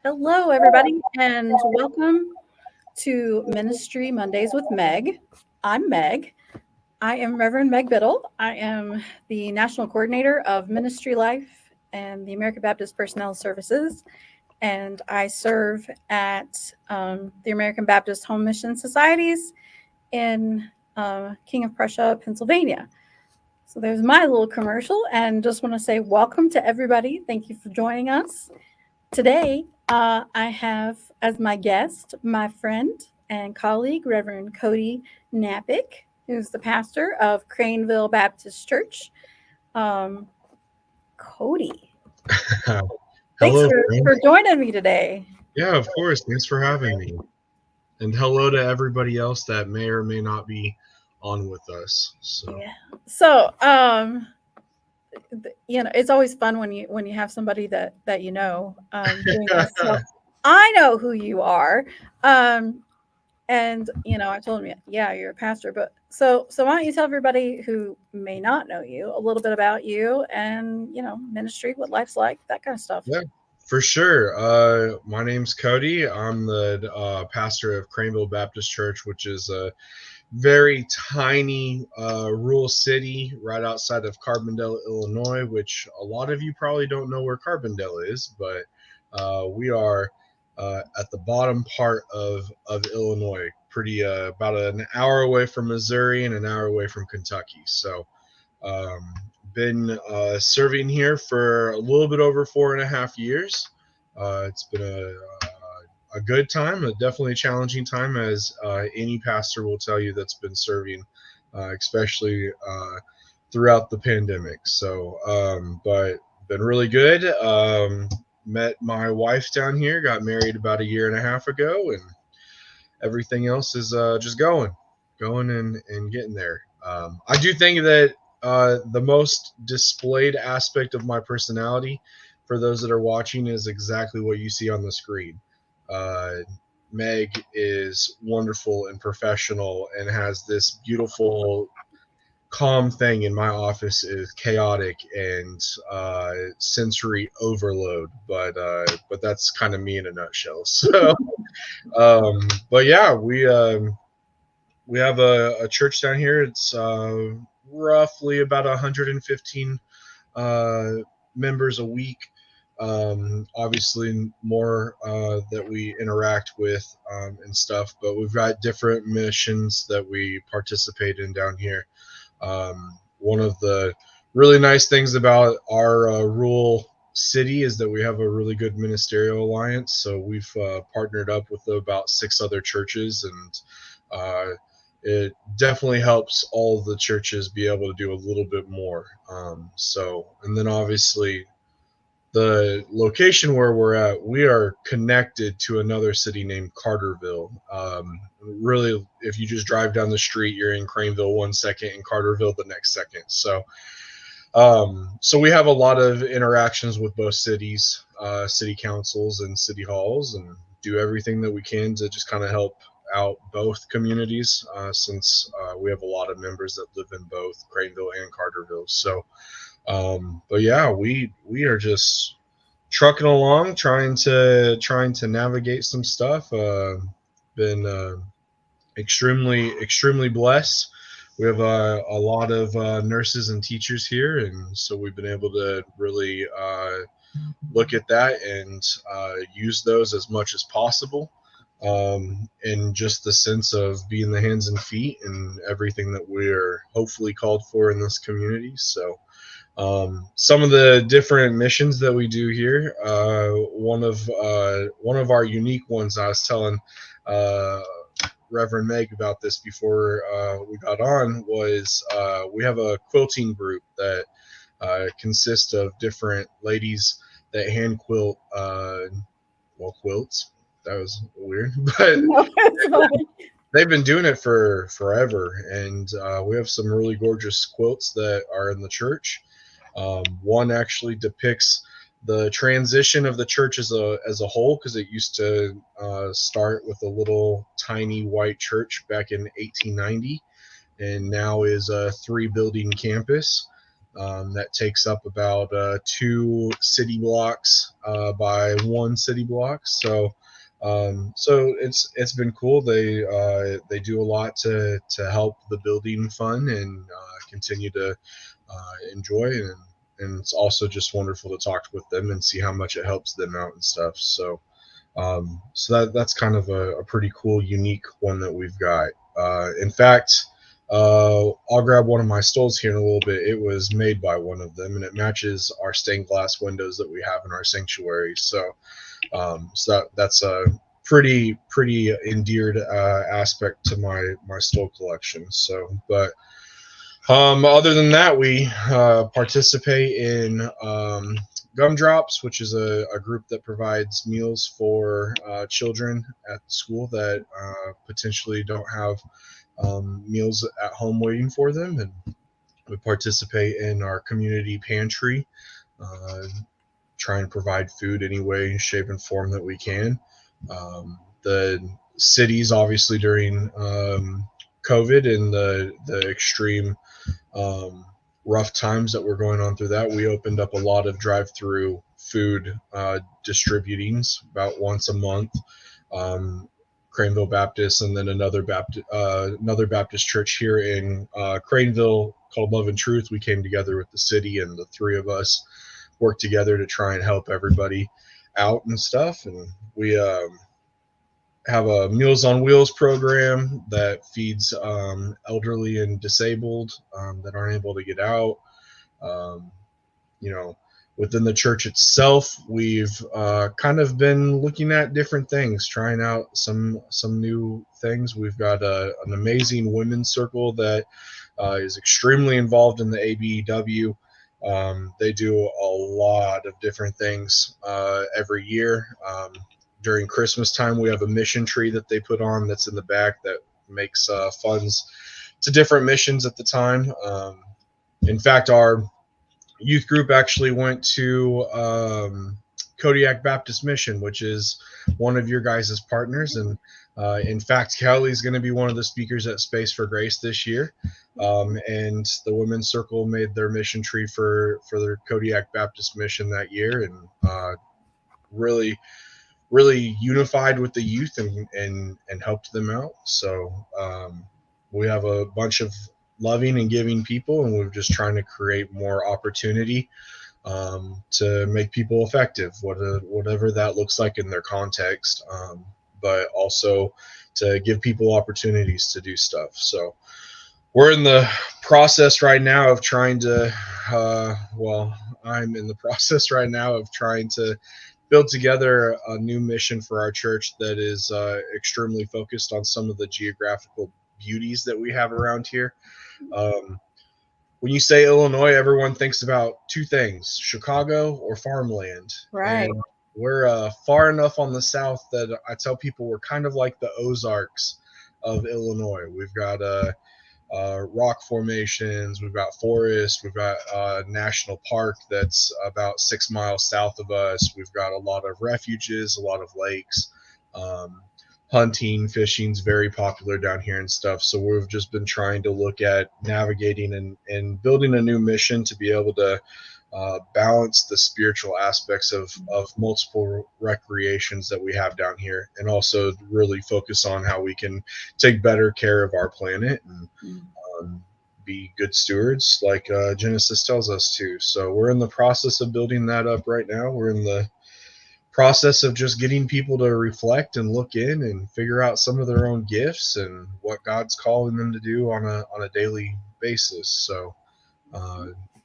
Hello, everybody, and welcome to Ministry Mondays with Meg. I'm Meg. I am Reverend Meg Biddle. I am the National Coordinator of Ministry Life and the American Baptist Personnel Services, and I serve at the American Baptist Home Mission Societies in King of Prussia, Pennsylvania. So there's my little commercial, and just want to say welcome to everybody. Thank you for joining us. Today, I have as my guest my friend and colleague, Reverend Cody Knapik, who's the pastor of Craneville Baptist Church. Um, Cody, thanks Hello, for friends. joining me today. Yeah, of course. Thanks for having me. And hello to everybody else that may or may not be on with us. So, Yeah. So, it's always fun when you have somebody that doing this. So I know who you are. Um, And I told him, yeah, you're a pastor, but so why don't you tell everybody who may not know you a little bit about you and ministry, what life's like, that kind of stuff. yeah, for sure. My name's Cody. I'm the pastor of Craneville Baptist Church, which is a very tiny rural city right outside of Carbondale, Illinois, which a lot of you probably don't know where Carbondale is, but we are at the bottom part of Illinois, pretty about an hour away from Missouri and an hour away from Kentucky. So, um, been serving here for a little bit over 4.5 years. It's been a good time, a definitely challenging time, as any pastor will tell you that's been serving, especially throughout the pandemic. So, but been really good. Met my wife down here, got married about a year and a half ago, and everything else is just going and getting there. I do think that the most displayed aspect of my personality for those that are watching is exactly what you see on the screen. Uh, Meg is wonderful and professional and has this beautiful calm thing in my office is chaotic and sensory overload, but that's kind of me in a nutshell. So but yeah, we have a church down here. It's roughly about 115 uh, members a week. Obviously, more that we interact with and stuff, but we've got different missions that we participate in down here. One of the really nice things about our rural city is that we have a really good ministerial alliance. So we've partnered up with about 6 other churches, and it definitely helps all the churches be able to do a little bit more. And then obviously the location where we're at, we are connected to another city named Carterville. Really, if you just drive down the street, you're in Craneville 1 second and Carterville the next second. So we have a lot of interactions with both cities, city councils, and city halls, and do everything that we can to just kind of help out both communities, since we have a lot of members that live in both Craneville and Carterville. So, but yeah, we are just trucking along, trying to navigate some stuff. Been extremely blessed. We have a lot of nurses and teachers here, and so we've been able to really look at that and use those as much as possible. In just the sense of being the hands and feet and everything that we're hopefully called for in this community. So, some of the different missions that we do here. One of our unique ones. I was telling uh, Reverend Meg about this before we got on. Was we have a quilting group that consists of different ladies that hand quilt. Quilts. That was weird, but No, it's fine. they've been doing it for forever, and we have some really gorgeous quilts that are in the church. One actually depicts the transition of the church as a whole, because it used to start with a little tiny white church back in 1890, and now is a 3 building campus. that takes up about 2 city blocks by 1 city block. So it's been cool. They do a lot to help the building fund and continue to enjoy, and it's also just wonderful to talk with them and see how much it helps them out and stuff. So that's kind of a pretty cool, unique one that we've got. In fact, I'll grab one of my stoles here in a little bit. It was made by one of them, and it matches our stained glass windows that we have in our sanctuary. So that's a pretty endeared aspect to my stole collection. But other than that, we participate in Gumdrops, which is a group that provides meals for children at school that potentially don't have meals at home waiting for them. And we participate in our community pantry, uh, try and provide food any way, shape, and form that we can. The cities, obviously, during COVID and the extreme um, rough times that were going on through that, we opened up a lot of drive-through food distributings about once a month. Um, Craneville Baptist, and then another Baptist church here in Craneville called Love and Truth. We came together with the city, and the three of us worked together to try and help everybody out and stuff. And we have a Meals on Wheels program that feeds elderly and disabled that aren't able to get out. Um, you know, Within the church itself, we've kind of been looking at different things, trying out some new things. We've got an amazing women's circle that is extremely involved in the ABEW. They do a lot of different things every year. During Christmas time, we have a mission tree that they put on that's in the back that makes funds to different missions at the time. In fact, our youth group actually went to Kodiak Baptist Mission, which is one of your guys' partners. And in fact, Kelly's going to be one of the speakers at Space for Grace this year. And the Women's Circle made their mission tree for their Kodiak Baptist Mission that year, and really, really unified with the youth and helped them out. So we have a bunch of loving and giving people, and we're just trying to create more opportunity to make people effective, whatever that looks like in their context, but also to give people opportunities to do stuff. So we're in the process right now of trying to, I'm in the process right now of trying to build together a new mission for our church that is extremely focused on some of the geographical beauties that we have around here. When you say Illinois, everyone thinks about two things: Chicago or farmland. Right. And we're far enough on the south that I tell people we're kind of like the Ozarks of Illinois. We've got rock formations, we've got forests, we've got a national park that's about 6 miles south of us. We've got a lot of refuges, a lot of lakes. Um, Hunting, fishing's very popular down here and stuff. So we've just been trying to look at navigating and building a new mission to be able to balance the spiritual aspects of multiple recreations that we have down here, and also really focus on how we can take better care of our planet and be good stewards like Genesis tells us to. So we're in the process of building that up right now. We're in the process of just getting people to reflect and look in and figure out some of their own gifts and what God's calling them to do on a daily basis. So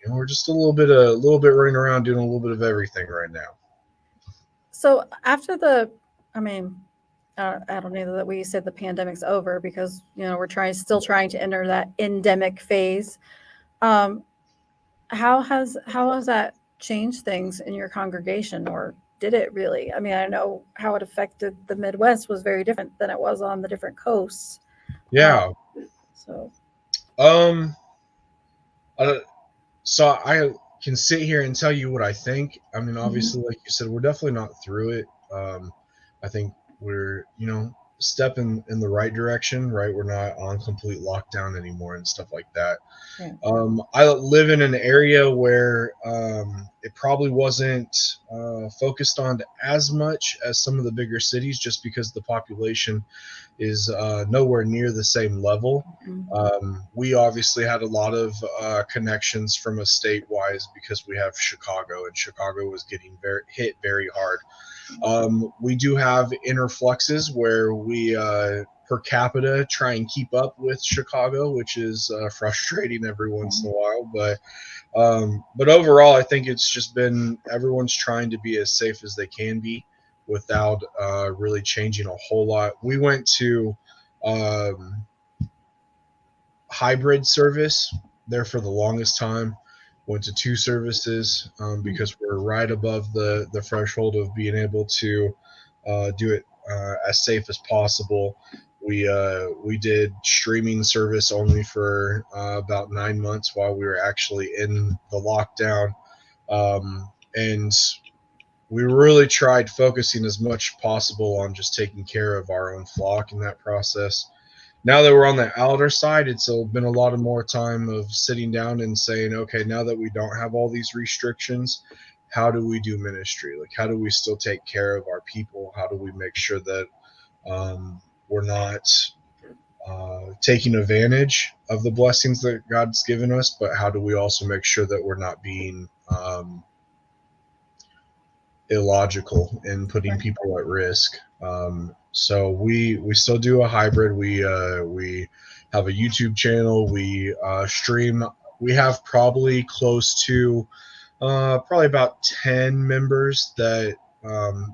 we're just a little bit running around doing a little bit of everything right now. So after I don't know that we said the pandemic's over, because we're still trying to enter that endemic phase. Um, how has that changed things in your congregation, or did it really? I mean, I know how it affected the Midwest was very different than it was on the different coasts. Yeah. So Um. So I can sit here and tell you what I think. I mean, obviously, like you said, we're definitely not through it. I think we're, step in the right direction, right? We're not on complete lockdown anymore and stuff like that. Right. I live in an area where it probably wasn't focused on as much as some of the bigger cities, just because the population is nowhere near the same level. We obviously had a lot of connections from a state-wise because we have Chicago, and Chicago was getting hit very hard. We do have interfluxes where we per capita try and keep up with Chicago, which is frustrating every once in a while. But overall, I think it's just been everyone's trying to be as safe as they can be without really changing a whole lot. We went to um, hybrid service there for the longest time. Went to two services because we're right above the threshold of being able to do it as safe as possible. We did streaming service only for about 9 months while we were actually in the lockdown, and we really tried focusing as much possible on just taking care of our own flock in that process. Now that we're on the outer side, it's been a lot of more time of sitting down and saying, okay, now that we don't have all these restrictions, how do we do ministry? Like, how do we still take care of our people? How do we make sure that we're not taking advantage of the blessings that God's given us, but how do we also make sure that we're not being illogical in putting people at risk? So we still do a hybrid. We have a YouTube channel. We stream. We have probably close to probably about 10 members that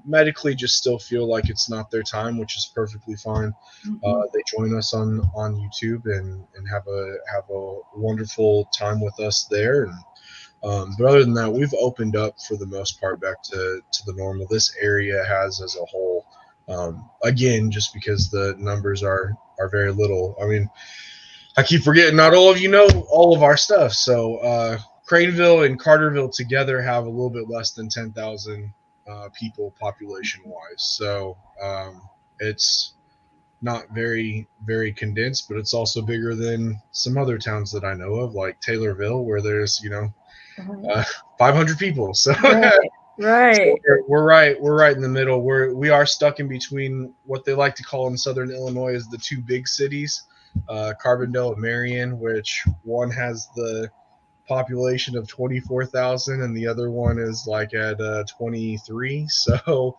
medically just still feel like it's not their time, which is perfectly fine. They join us on YouTube and have a wonderful time with us there. And but other than that, we've opened up for the most part back to the normal. This area has as a whole, again, just because the numbers are very little. I mean, I keep forgetting not all of you know all of our stuff. So Craneville and Carterville together have a little bit less than 10,000 people population wise. So it's not very condensed, but it's also bigger than some other towns that I know of, like Taylorville, where there's 500 people. So, Right. so we're right in the middle. We are stuck in between what they like to call in Southern Illinois as the two big cities, Carbondale and Marion, which one has the population of 24,000 and the other one is like at 23. So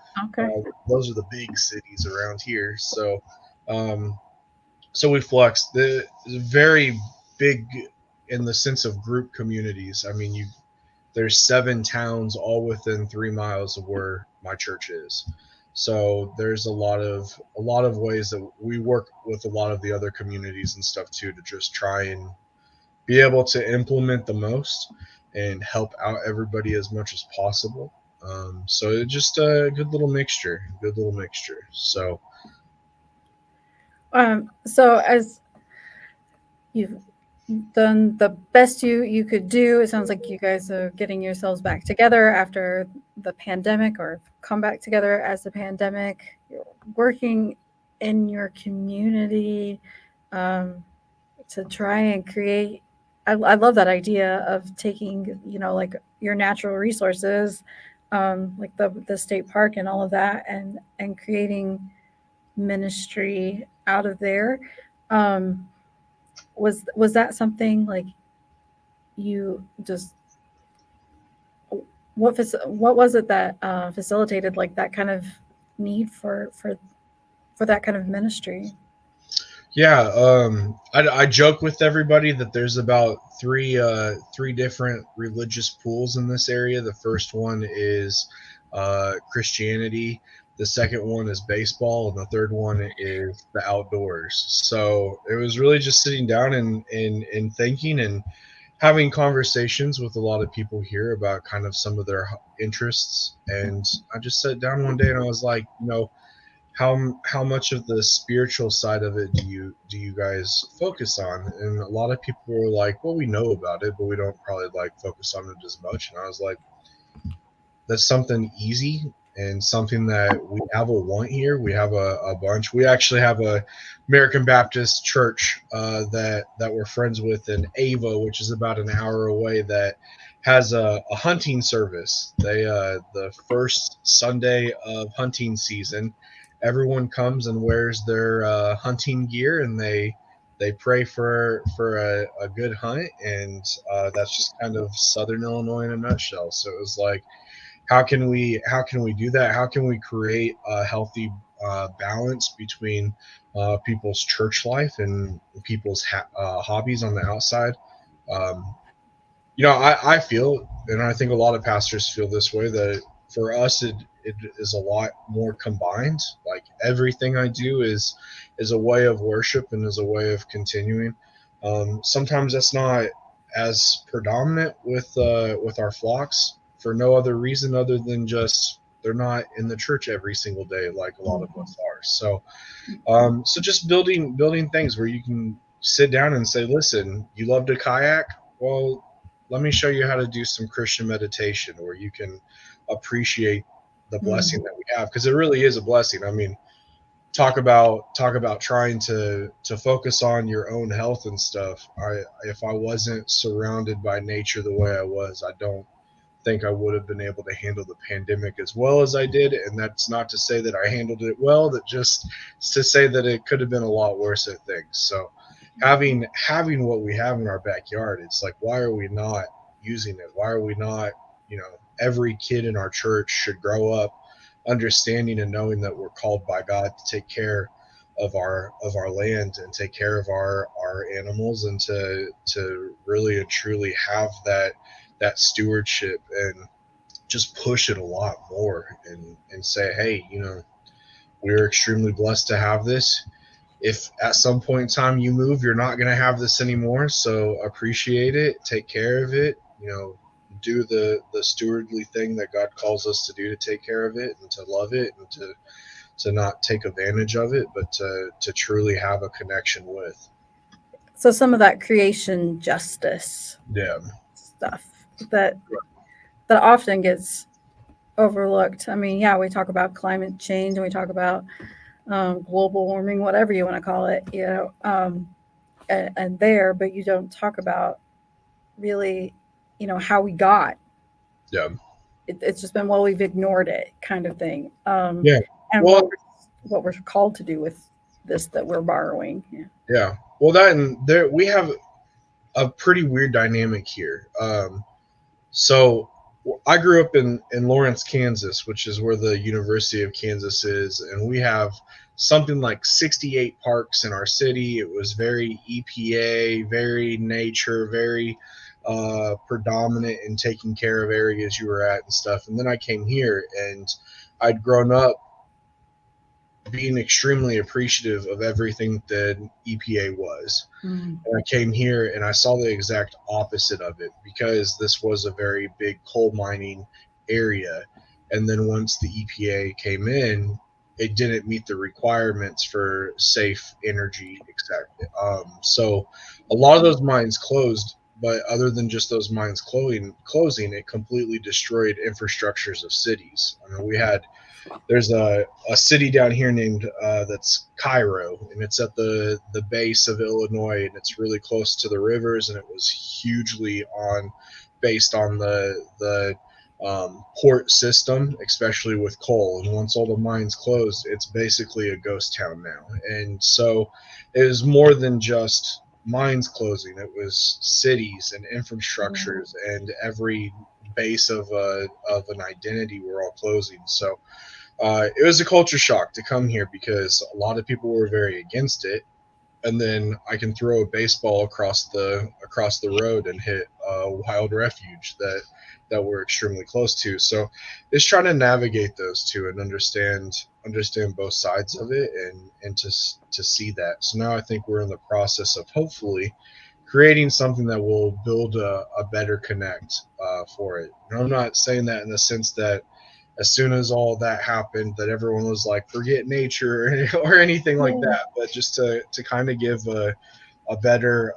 those are the big cities around here. So so we flux the very big in the sense of group communities. I mean, there's 7 towns all within 3 miles of where my church is. So there's a lot of ways that we work with a lot of the other communities and stuff too, to just try and be able to implement the most and help out everybody as much as possible. So it's just a good little mixture. So So as you've done the best you could do, it sounds like you guys are getting yourselves back together after the pandemic, or come back together as the pandemic. You're working in your community to try and create. I love that idea of taking, like your natural resources, like the state park and all of that, and creating ministry out of there. Was that something like you just what was it that facilitated like that kind of need for that kind of ministry? yeah, I joke with everybody that there's about three different religious pools in this area. The first one is Christianity. The second one is baseball, and the third one is the outdoors. So it was really just sitting down and thinking and having conversations with a lot of people here about kind of some of their interests. And I just sat down one day and I was like, how much of the spiritual side of it do you guys focus on? And a lot of people were like, well, we know about it, but we don't probably like focus on it as much. And I was like, that's something easy and something that we have a want here. We have a bunch. We actually have a American Baptist church that we're friends with in Ava, which is about an hour away, that has a hunting service. They the first Sunday of hunting season, everyone comes and wears their hunting gear, and they pray for a good hunt, and that's just kind of Southern Illinois in a nutshell. So it was like, how can we do that? How can we create a healthy balance between people's church life and people's hobbies on the outside? Um, I feel, and I think a lot of pastors feel this way, that for us it is a lot more combined. Like everything I do is a way of worship and is a way of continuing. Sometimes that's not as predominant with our flocks for no other reason other than just they're not in the church every single day like a lot of us are. So just building things where you can sit down and say, listen, you love to kayak? Well, let me show you how to do some Christian meditation, where you can appreciate the blessing that we have, because it really is a blessing. I mean, talk about trying to focus on your own health and stuff. If I wasn't surrounded by nature the way I was, I don't think I would have been able to handle the pandemic as well as I did. And that's not to say that I handled it well, that just to say that it could have been a lot worse at things. So having what we have in our backyard, it's like, why are we not using it? Why are we not, every kid in our church should grow up understanding and knowing that we're called by God to take care of our land and take care of our animals, and to really and truly have that stewardship, and just push it a lot more, and say, hey, we're extremely blessed to have this. If at some point in time you move, you're not going to have this anymore, so appreciate it, take care of it, do the stewardly thing that God calls us to do, to take care of it and to love it, and to not take advantage of it, but to truly have a connection with. So some of that creation justice Yeah. stuff that that often gets overlooked. I mean, yeah, we talk about climate change and we talk about global warming, whatever you want to call it, and there, but you don't talk about really, how we got. Yeah. It's just been, well, we've ignored it, kind of thing, Yeah. and Well, what we're called to do with this that we're borrowing. Yeah. yeah. Well, that, and there we have a pretty weird dynamic here. So I grew up in Lawrence, Kansas, which is where the University of Kansas is, and we have something like 68 parks in our city. It was very EPA, very nature, very predominant in taking care of areas you were at and stuff. And then I came here, and I'd grown up being extremely appreciative of everything that EPA was. Mm. And I came here and I saw the exact opposite of it, because this was a very big coal mining area. And then once the EPA came in, it didn't meet the requirements for safe energy, exactly. So a lot of those mines closed, but other than just those mines closing, it completely destroyed infrastructures of cities. I mean, there's a city down here named that's Cairo, and it's at the base of Illinois, and it's really close to the rivers, and it was hugely based on the port system, especially with coal. And once all the mines closed, it's basically a ghost town now. And so it was more than just mines closing; it was cities and infrastructures, and every base of an identity were all closing. So it was a culture shock to come here, because a lot of people were very against it. And then I can throw a baseball across the road and hit a wild refuge that we're extremely close to. So it's trying to navigate those two and understand both sides of it, and to see that. So now I think we're in the process of hopefully creating something that will build a better connect for it. And I'm not saying that in the sense that as soon as all that happened, that everyone was like, forget nature or anything like that, but just to kind of give a better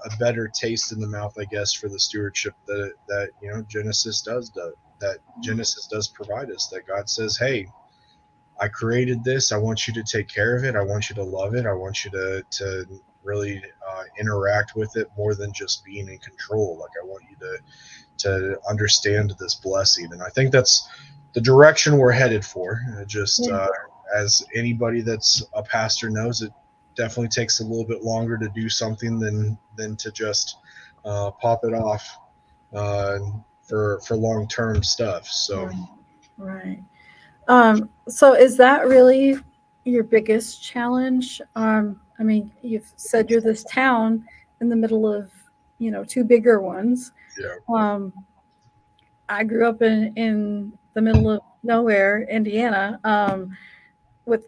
taste in the mouth, I guess, for the stewardship that Genesis does, that Genesis does provide us. That God says, hey, I created this. I want you to take care of it. I want you to love it. I want you to really interact with it more than just being in control. Like I want you to understand this blessing, and I think that's the direction we're headed for. Just Yeah. as anybody that's a pastor knows, it definitely takes a little bit longer to do something than to just pop it off uh, for long term stuff. So Right. Right. So is that really your biggest challenge? I mean, you've said you're this town in the middle of, two bigger ones. yeah, Um, I grew up in the middle of nowhere, Indiana, with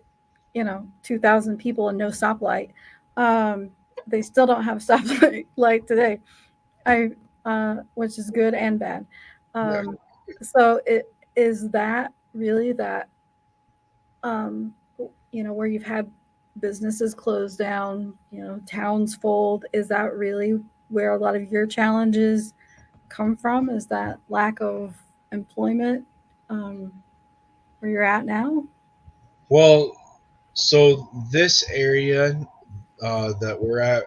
2,000 people and no stoplight. Um, they still don't have a stoplight light today. I Which is good and bad. yeah. Um, so it is that really that um, where you've had businesses close down, towns fold. Is that really where a lot of your challenges come from? Is that lack of employment um, where you're at now? Well, so this area that we're at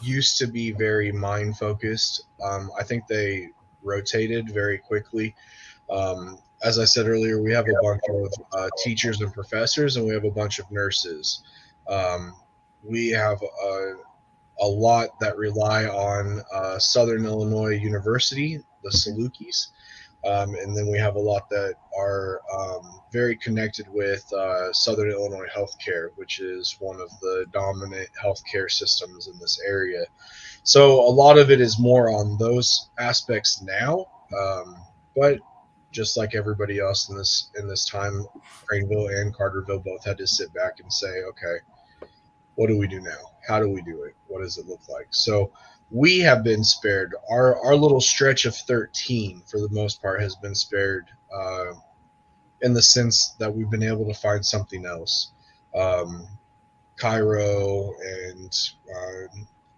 used to be very mine focused. I think they rotated very quickly. As I said earlier, we have a bunch of teachers and professors, and we have a bunch of nurses. Um, we have a lot that rely on Southern Illinois University, the Salukis. And then we have a lot that are very connected with Southern Illinois healthcare, which is one of the dominant healthcare systems in this area. So a lot of it is more on those aspects now, but just like everybody else in this time, Craneville and Carterville both had to sit back and say, okay, what do we do now? How do we do it? What does it look like? So we have been spared. Our little stretch of 13, for the most part, has been spared in the sense that we've been able to find something else. Um, Cairo and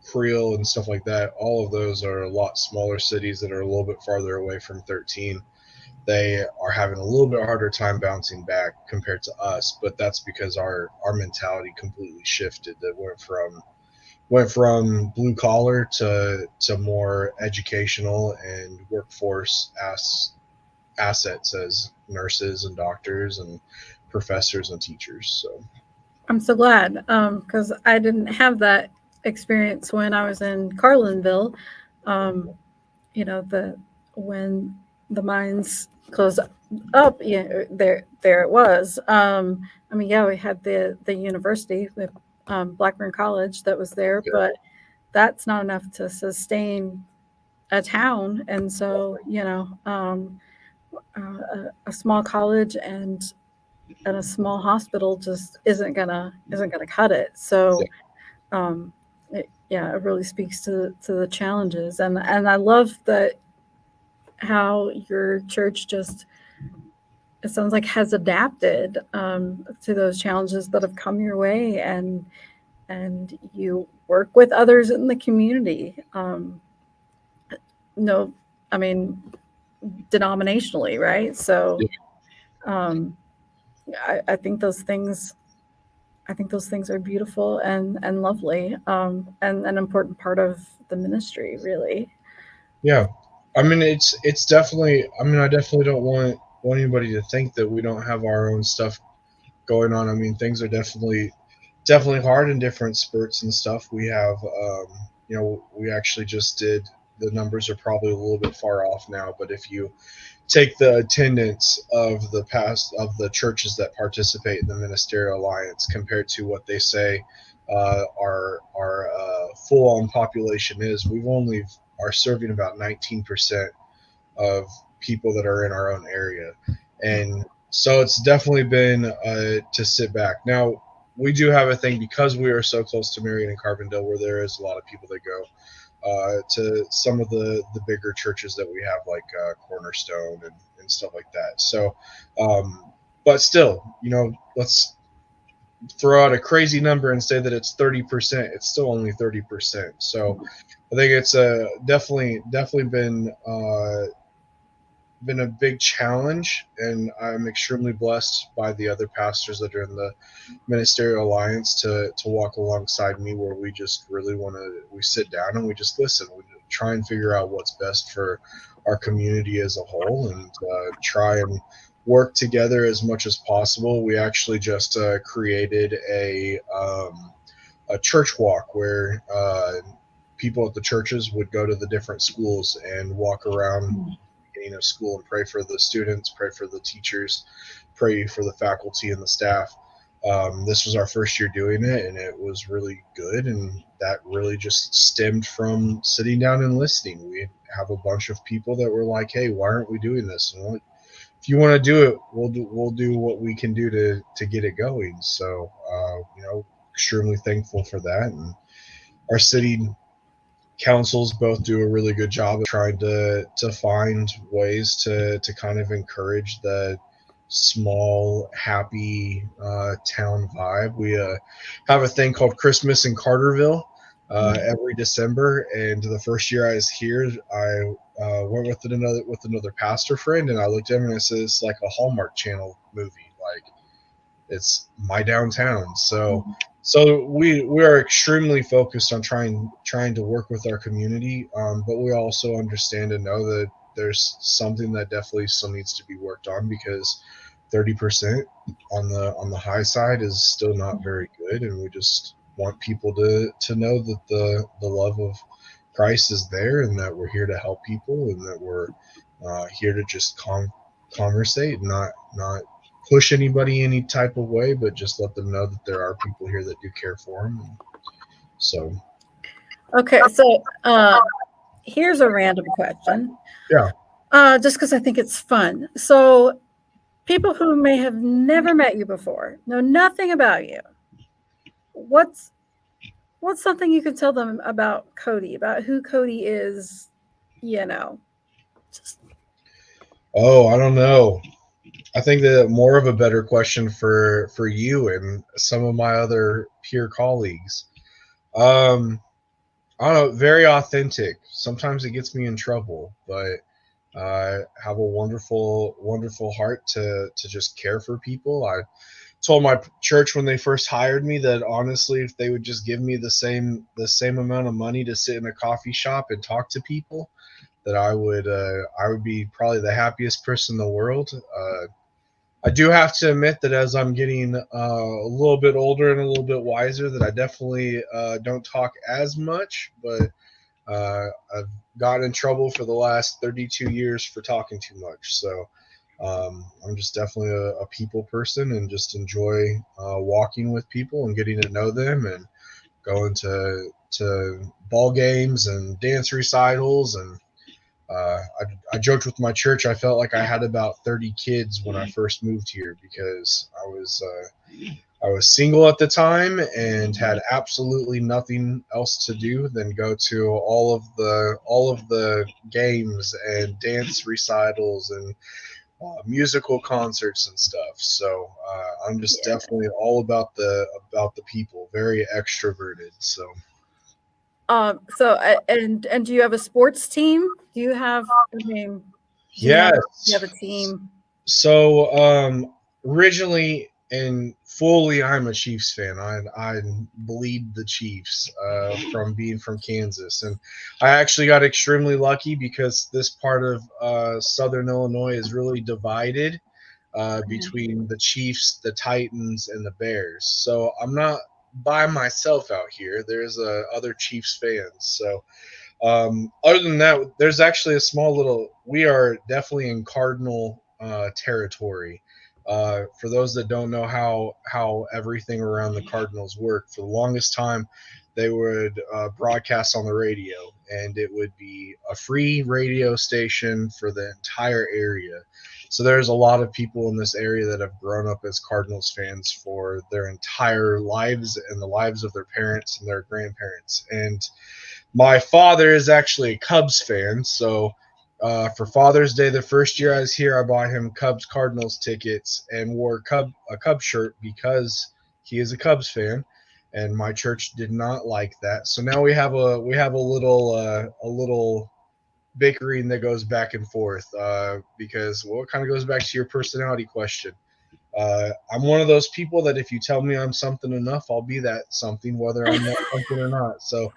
Creel and stuff like that, all of those are a lot smaller cities that are a little bit farther away from 13. They are having a little bit harder time bouncing back compared to us, but that's because our mentality completely shifted. That went from blue collar to more educational and workforce assets as nurses and doctors and professors and teachers. So I'm so glad because I didn't have that experience when I was in Carlinville. Um, the when the mines closed up, there it was. I mean, yeah, we had the university, the Blackburn College that was there, yeah, but that's not enough to sustain a town. And so, a small college and a small hospital just isn't gonna cut it. yeah, So, yeah, it really speaks to the challenges, and I love that how your church just, it sounds like, has adapted to those challenges that have come your way, and you work with others in the community. No, I mean, denominationally, right? So, yeah. um, I think those things. I think those things are beautiful and lovely, and an important part of the ministry, really. Yeah. I mean, it's definitely. I mean, I definitely don't want anybody to think that we don't have our own stuff going on. I mean, things are definitely hard in different spurts and stuff. We have, we actually just did. The numbers are probably a little bit far off now, but if you take the attendance of the churches that participate in the ministerial alliance compared to what they say our full on population is, we've only are serving about 19% of people that are in our own area, and so it's definitely been to sit back. Now we do have a thing because we are so close to Marion and Carbondale, where there is a lot of people that go to some of the bigger churches that we have, like Cornerstone and stuff like that. So, but still, let's throw out a crazy number and say that it's 30%. It's still only 30%. So, I think it's definitely been been a big challenge, and I'm extremely blessed by the other pastors that are in the ministerial alliance to walk alongside me, where we just really want to we sit down and we just listen. We try and figure out what's best for our community as a whole, and try and work together as much as possible. We actually just created a church walk where people at the churches would go to the different schools and walk around the beginning of school and pray for the students, pray for the teachers, pray for the faculty and the staff. This was our first year doing it, and it was really good. And that really just stemmed from sitting down and listening. We have a bunch of people that were like, "Hey, why aren't we doing this?" And if you want to do it, we'll do what we can do to get it going. So, extremely thankful for that. And our city councils both do a really good job of trying to find ways to kind of encourage the small happy town vibe. We have a thing called Christmas in Carterville every December, and the first year I was here, I went with another pastor friend, and I looked at him and I said, "It's like a Hallmark Channel movie, like it's my downtown." So we are extremely focused on trying to work with our community, but we also understand and know that there's something that definitely still needs to be worked on, because 30% on the high side is still not very good, and we just want people to know that the love of Christ is there, and that we're here to help people, and that we're here to just conversate, not push anybody any type of way, but just let them know that there are people here that do care for them. And so, Okay, so here's a random question. yeah. Just because I think it's fun. So, people who may have never met you before, know nothing about you. What's something you could tell them about Cody, about who Cody is? You know, just Oh, I don't know. I think that more of a better question for you and some of my other peer colleagues. Um, I don't know. Very authentic. Sometimes it gets me in trouble, but I have a wonderful heart to just care for people. I told my church when they first hired me that honestly, if they would just give me the same amount of money to sit in a coffee shop and talk to people, that I would be probably the happiest person in the world. I do have to admit that as I'm getting a little bit older and a little bit wiser, that I definitely don't talk as much, but I've gotten in trouble for the last 32 years for talking too much. So I'm just definitely a people person, and just enjoy walking with people and getting to know them, and going to ball games and dance recitals. And I joked with my church. I felt like I had about 30 kids when I first moved here, because I was single at the time and had absolutely nothing else to do than go to all of the games and dance recitals and musical concerts and stuff. So I'm just yeah. definitely all about the people, very extroverted. So So and do you have a sports team? Do you have? I mean, do you have yes. a team? So originally and fully, I'm a Chiefs fan. I bleed the Chiefs from being from Kansas, and I actually got extremely lucky, because this part of Southern Illinois is really divided between the Chiefs, the Titans, and the Bears. So I'm not by myself out here. There's other Chiefs fans. So other than that, there's actually a small little. We are definitely in Cardinal territory. For those that don't know how everything around the Cardinals work, for the longest time, they would broadcast on the radio, and it would be a free radio station for the entire area. So there's a lot of people in this area that have grown up as Cardinals fans for their entire lives, and the lives of their parents and their grandparents. And my father is actually a Cubs fan, so for Father's Day, the first year I was here, I bought him Cubs Cardinals tickets and wore a Cubs shirt, because he is a Cubs fan, and my church did not like that. So now we have a little bickering that goes back and forth because, well, it kind of goes back to your personality question. I'm one of those people that if you tell me I'm something enough, I'll be that something, whether I'm that something or not. So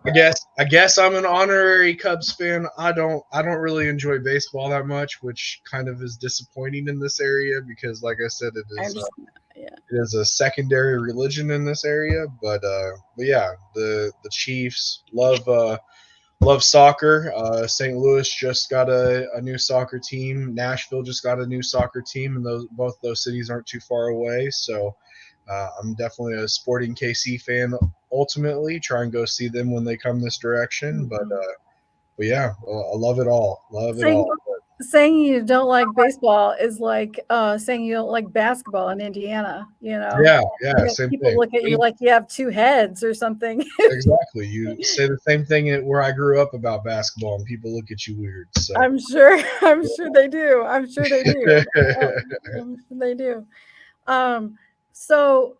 I guess I'm an honorary Cubs fan. I don't really enjoy baseball that much, which kind of is disappointing in this area because, like I said, I understand. Yeah. it is a secondary religion in this area. But yeah, the Chiefs love soccer. St. Louis just got a new soccer team. Nashville just got a new soccer team, and both those cities aren't too far away. So I'm definitely a Sporting KC fan. Ultimately, try and go see them when they come this direction. But yeah, I love it all. Love it Saying all. saying you don't like baseball is like saying you don't like basketball in Indiana. Yeah, You same people thing. look at you like you have two heads or something. Exactly. You say the same thing where I grew up about basketball, and people look at you weird. So I'm sure. I'm sure they do. I'm sure they do. I'm sure they do. Um, so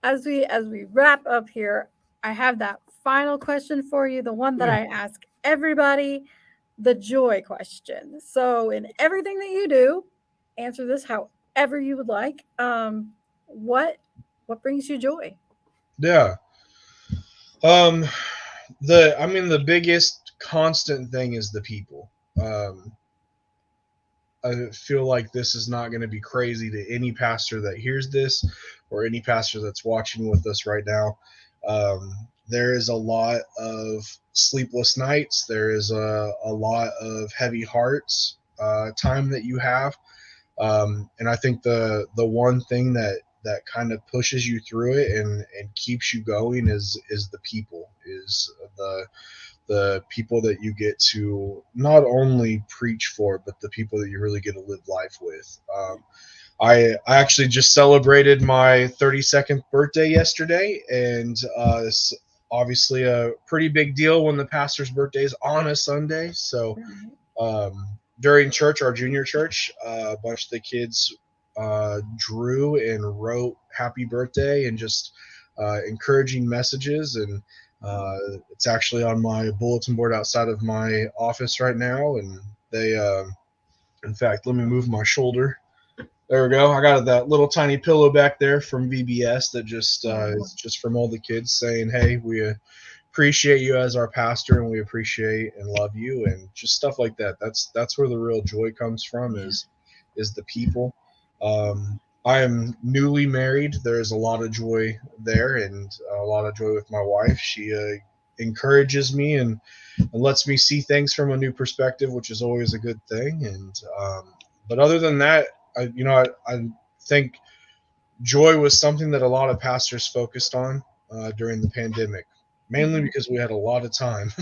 as we wrap up here, I have that final question for you, the one that yeah, I ask everybody, the joy question. So in everything that you do, answer this however you would like. What brings you joy? yeah. Um, the biggest constant thing is the people. Um, I feel like this is not going to be crazy to any pastor that hears this or any pastor that's watching with us right now. There is a lot of sleepless nights. There is a lot of heavy hearts time that you have. And I think the one thing that kind of pushes you through it and keeps you going is the people, is the people that you get to not only preach for, but the people that you really get to live life with. I actually just celebrated my 32nd birthday yesterday, and it's obviously a pretty big deal when the pastor's birthday is on a Sunday. So during church, our junior church, a bunch of the kids drew and wrote happy birthday and just encouraging messages. And it's actually on my bulletin board outside of my office right now. And they, in fact, let me move my shoulder. There we go. I got that little tiny pillow back there from VBS that just is just from all the kids saying, "Hey, we appreciate you as our pastor, and we appreciate and love you," and just stuff like that. That's where the real joy comes from, is the people. I am newly married. There's a lot of joy there, and a lot of joy with my wife. She encourages me and lets me see things from a new perspective, which is always a good thing. And but other than that, I think joy was something that a lot of pastors focused on during the pandemic, mainly because we had a lot of time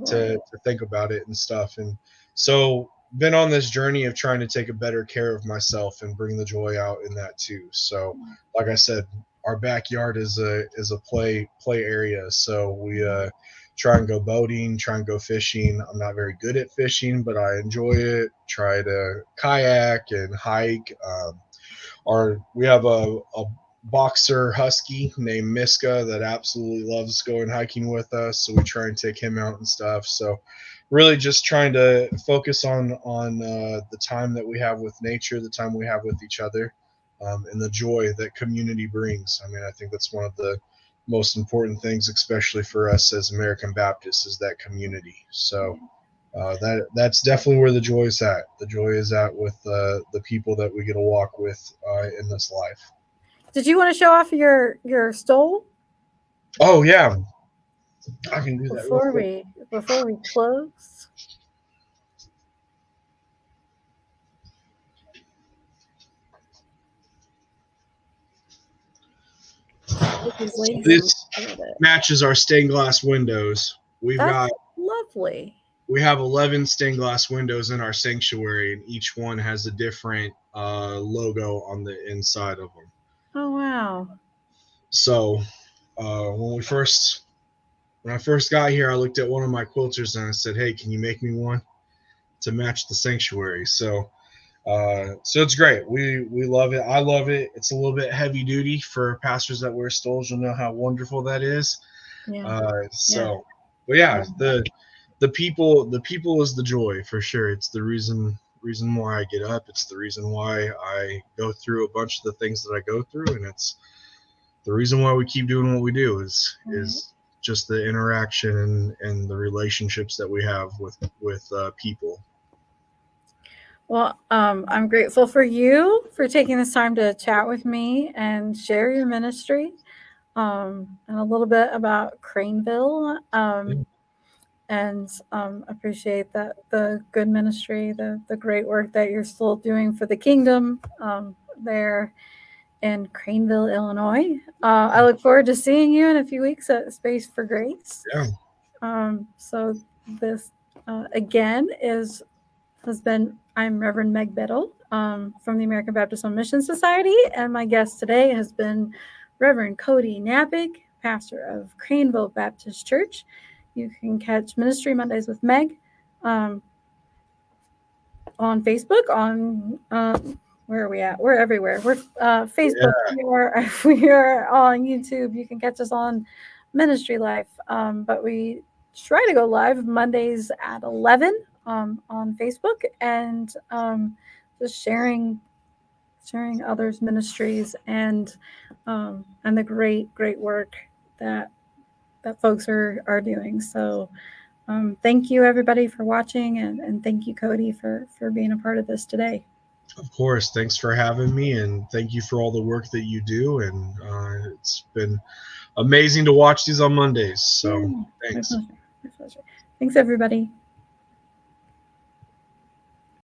to think about it and stuff. And so been on this journey of trying to take a better care of myself and bring the joy out in that too. So like I said, our backyard is a play area. So we try and go boating, try and go fishing. I'm not very good at fishing, but I enjoy it. Try to kayak and hike. We have a boxer husky named Miska that absolutely loves going hiking with us, so we try and take him out and stuff. So really just trying to focus on the time that we have with nature, the time we have with each other, and the joy that community brings. I mean, I think that's one of the most important things, especially for us as American Baptists, is that community. So that's definitely where the joy is at. The joy is at with the people that we get to walk with in this life. Did you want to show off your stole Oh yeah, I can do that real before quick. we close? Give these So ladies a this little bit. matches our stained glass windows. That's lovely. We have 11 stained glass windows in our sanctuary, and each one has a different logo on the inside of them. Oh wow. So when I first got here, I looked at one of my quilters and I said, "Hey, can you make me one to match the sanctuary?" So it's great. We love it. I love it. It's a little bit heavy duty for pastors that wear stoles. You'll know how wonderful that is. Yeah. Uh, Yeah. so, but yeah, the people is the joy for sure. It's the reason why I get up. It's the reason why I go through a bunch of the things that I go through, and it's the reason why we keep doing what we do is just the interaction and the relationships that we have with people. Well, I'm grateful for you for taking this time to chat with me and share your ministry, and a little bit about Craneville. And appreciate that the good ministry, the great work that you're still doing for the kingdom there in Craneville, Illinois. I look forward to seeing you in a few weeks at Space for Grace. Yeah. So this again I'm Reverend Meg Biddle from the American Baptist on Mission Society, and my guest today has been Reverend Cody Knapik, pastor of Craneville Baptist Church. You can catch Ministry Mondays with Meg on Facebook. On where are we at? We're everywhere. We're Facebook. Yeah. We are on YouTube. You can catch us on Ministry Life. But we try to go live Mondays at 11 on Facebook, and just sharing others' ministries and the great work that folks are doing. So thank you everybody for watching, and thank you, Cody, for being a part of this today. Of course. Thanks for having me, and thank you for all the work that you do. And it's been amazing to watch these on Mondays. So thanks. My pleasure. Thanks, everybody.